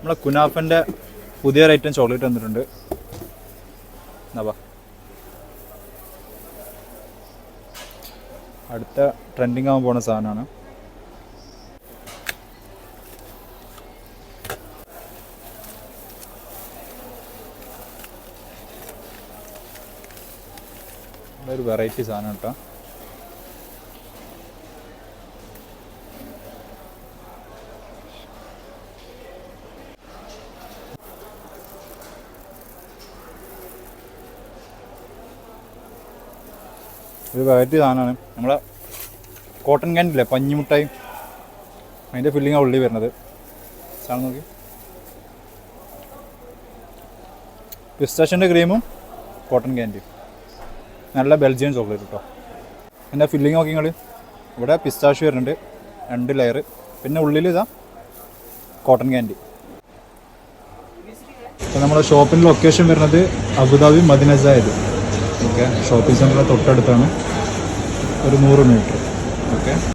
നമ്മളെ കുനാഫൻ്റെ പുതിയൊരു item chocolate വന്നിട്ടുണ്ട്. അടുത്ത ട്രെൻഡിങ് ആവാൻ പോണ സാധനമാണ്. ഒരു വെറൈറ്റി സാധനം കേട്ടോ. ഒരു വെറൈറ്റി സാധനമാണ്. നമ്മളെ കോട്ടൺ ക്യാൻഡില്ലേ, പഞ്ഞിമുട്ടായി, അതിൻ്റെ ഫില്ലിങ്ങാണ് ഉള്ളിൽ വരുന്നത്. സാധനം നോക്കി, പിസ്താഷ്യൻ്റെ ക്രീമും കോട്ടൺ ക്യാൻഡിയും, നല്ല ബെൽജിയൻ ചോക്ലേറ്റ് കേട്ടോ. എൻ്റെ ഫില്ലിങ് നോക്കി നിങ്ങൾ, ഇവിടെ പിസ്താഷ്യ വരുന്നുണ്ട് 2 ലെയർ, പിന്നെ ഉള്ളിൽ ഇതാ കോട്ടൺ ക്യാൻഡി. അപ്പോൾ നമ്മുടെ ഷോപ്പിൻ്റെ ലൊക്കേഷൻ വരുന്നത് Abu Dhabi Madina Zayed. Okay, shopping സെൻറ്ററിൻ്റെ തൊട്ടടുത്താണ്, ഒരു 100 മീറ്റർ. ഓക്കെ.